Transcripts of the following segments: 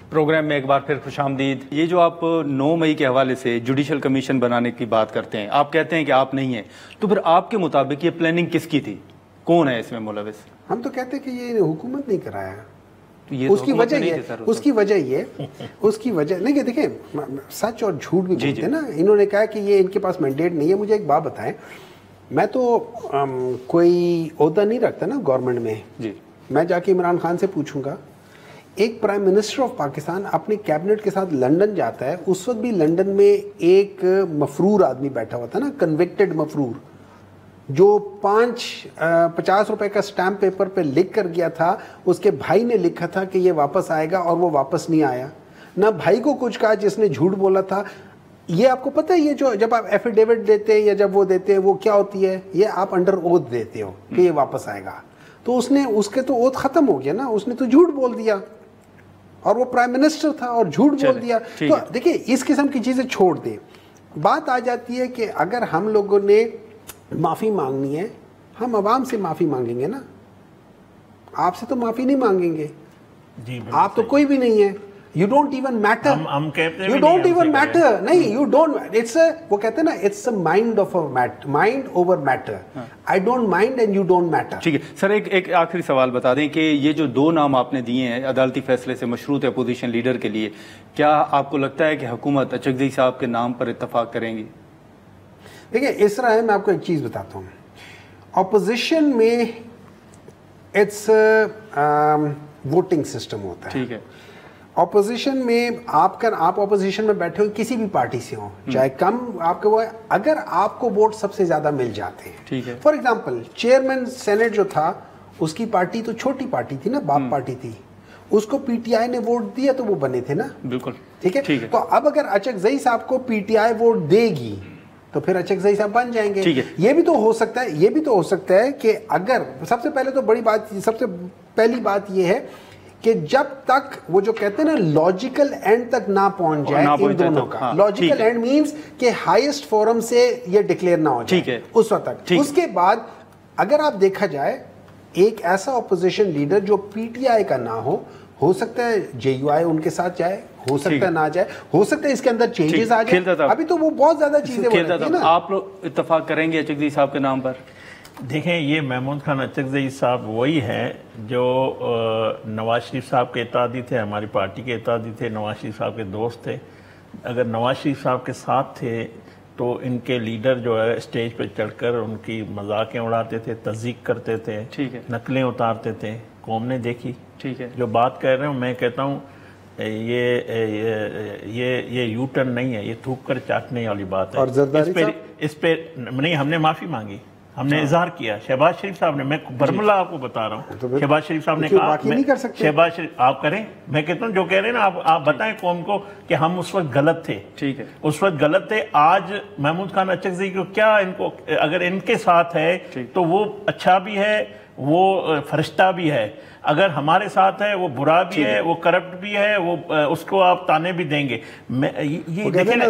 Programme میں ایک بار پھر خوش آمدید. یہ جو آپ 9 مئی کے حوالے سے جوڈیشل کمیشن بنانے کی بات کرتے ہیں, آپ کہتے ہیں کہ آپ نہیں ہیں, تو پھر آپ کے مطابق یہ پلاننگ کس کی تھی؟ کون ہے اس میں ملوث؟ ہم تو کہتے ہیں کہ یہ حکومت نہیں کرایا. اس کی وجہ نہیں کہ دیکھیں سچ اور جھوٹ بھی بولتے ہیں نا. انہوں نے کہا کہ یہ ان کے پاس مینڈیٹ نہیں ہے. مجھے ایک بات بتائیں, میں تو کوئی عہدہ نہیں رکھتا نا گورنمنٹ میں. میں جا کے عمران خان سے پوچھوں گا, ایک پرائم منسٹر آف پاکستان اپنے کیبنٹ کے ساتھ لنڈن جاتا ہے, اس وقت بھی لنڈن میں ایک مفرور آدمی بیٹھا ہوا تھا نا, کنوکٹڈ مفرور, جو 50 روپے کا سٹیمپ پیپر پہ لکھ کر گیا تھا. اس کے بھائی نے لکھا تھا کہ یہ واپس آئے گا اور وہ واپس نہیں آیا. نہ بھائی کو کچھ کہا جس نے جھوٹ بولا تھا. یہ آپ کو پتہ ہے, یہ جو جب آپ ایفیڈیوٹ دیتے ہیں یا جب وہ دیتے ہیں وہ کیا ہوتی ہے, یہ آپ انڈر اوتھ دیتے ہو کہ یہ واپس آئے گا. تو اس کے تو اوتھ ختم ہو گیا نا, اس نے تو جھوٹ بول دیا, اور وہ پرائم منسٹر تھا اور جھوٹ بول دیا. تو دیکھیں اس قسم کی چیزیں چھوڑ دیں. بات آ جاتی ہے کہ اگر ہم لوگوں نے معافی مانگنی ہے, ہم عوام سے معافی مانگیں گے نا, آپ سے تو معافی نہیں مانگیں گے. آپ تو کوئی بھی نہیں ہے. You don't even matter. ہم کہتے ہیں You don't even matter. نہیں, you don't. It's a, وہ کہتے ہیں نا, it's a mind over matter. I don't mind and you don't matter. ٹھیک ہے سر, ایک آخری سوال بتا دیں کہ یہ جو 2 نام آپ نے دیے ہیں عدالتی فیصلے سے مشروط اپوزیشن لیڈر کے لیے, کیا آپ کو لگتا ہے کہ حکومت اچکزئی صاحب کے نام پر اتفاق کریں گی؟ دیکھیں اس طرح ہے, میں آپ کو ایک چیز بتاتا ہوں. اپوزیشن میں اٹس ووٹنگ سسٹم ہوتا ہے. ٹھیک ہے. اپوزیشن میں آپ اپوزیشن میں بیٹھے ہو کسی بھی پارٹی سے ہوں, چاہے کم آپ کے وہ, اگر آپ کو ووٹ سب سے زیادہ مل جاتے ہیں. ٹھیک ہے. فار ایگزامپل چیئرمین سینٹ جو تھا, اس کی پارٹی تو چھوٹی پارٹی تھی نا, باپ پارٹی تھی, اس کو پی ٹی آئی نے ووٹ دیا تو وہ بنے تھے نا. بالکل ٹھیک ہے. تو اب اگر اچکزئی صاحب کو پی ٹی آئی ووٹ دے گی تو پھر اچکزئی صاحب بن جائیں گے. یہ بھی تو ہو سکتا ہے کہ اگر سب سے پہلی بات یہ ہے کہ جب تک وہ جو کہتے ہیں نا لاجیکل اینڈ تک نہ پہنچ جائے ان دونوں کا. لاجیکل اینڈ مینس کہ ہائیسٹ فورم سے یہ ڈکلیئر نہ ہو جائے اس وقت تک. اس کے بعد اگر آپ دیکھا جائے ایک ایسا اپوزیشن لیڈر جو پی ٹی آئی کا نہ ہو سکتا ہے جے یو آئی ان کے ساتھ جائے, ہو سکتا ہے نہ جائے, ہو سکتا ہے اس کے اندر چینجز آ جائیں. ابھی تو وہ بہت زیادہ چیزیں ہو رہی ہیں نا. آپ لوگ اتفاق کریں گے اچکزئی صاحب کے نام پر؟ دیکھیں یہ محمود خان اچکزئی صاحب وہی ہیں جو نواز شریف صاحب کے اتحادی تھے, ہماری پارٹی کے اتحادی تھے, نواز شریف صاحب کے دوست تھے. اگر نواز شریف صاحب کے ساتھ تھے تو ان کے لیڈر جو ہے اسٹیج پہ چڑھ کر ان کی مذاقیں اڑاتے تھے, تضحیق کرتے تھے, نقلیں اتارتے تھے. قوم نے دیکھی. ٹھیک ہے. جو بات کہہ رہے ہوں میں کہتا ہوں یہ یو ٹرن نہیں ہے, یہ تھوک کر چاٹنے والی بات ہے. اس پہ نہیں, ہم نے معافی مانگی, ہم نے اظہار کیا. شہباز شریف صاحب نے, میں برملا آپ کو بتا رہا ہوں, شہباز شریف صاحب نے کہا شہباز شریف آپ کریں, میں کہتا ہوں جو کہہ رہے ہیں نا آپ بتائیں قوم کو کہ ہم اس وقت غلط تھے. ٹھیک ہے. اس وقت غلط تھے. آج محمود خان اچکزئی کو کیا, ان کو اگر ان کے ساتھ ہے تو وہ اچھا بھی ہے, وہ فرشتہ بھی ہے. اگر ہمارے ساتھ ہے وہ برا بھی ہے, وہ کرپٹ بھی ہے, وہ اس کو آپ تانے بھی دیں گے. یہ دیکھیں نا,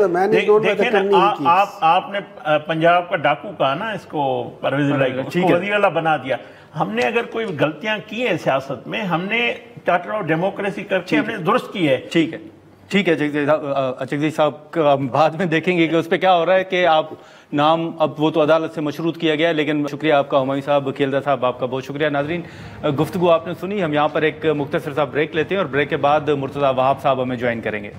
آپ نے پنجاب کا ڈاکو کہا نا اس کو, پرویز الہی کو, اس کو وزیر اعلیٰ بنا دیا. ہم نے اگر کوئی غلطیاں کی ہیں سیاست میں, ہم نے چارٹر آف ڈیموکریسی کر کے ہم نے درست کی ہے. ٹھیک ہے. ٹھیک ہے اچکزئی صاحب کا بعد میں دیکھیں گے کہ اس پہ کیا ہو رہا ہے کہ آپ نام, اب وہ تو عدالت سے مشروط کیا گیا ہے. لیکن شکریہ آپ کا ہمایوں صاحب, کھیلدہ صاحب آپ کا بہت شکریہ. ناظرین گفتگو آپ نے سنی. ہم یہاں پر ایک مختصر سا بریک لیتے ہیں اور بریک کے بعد مرتضیٰ وہاب صاحب ہمیں جوائن کریں گے.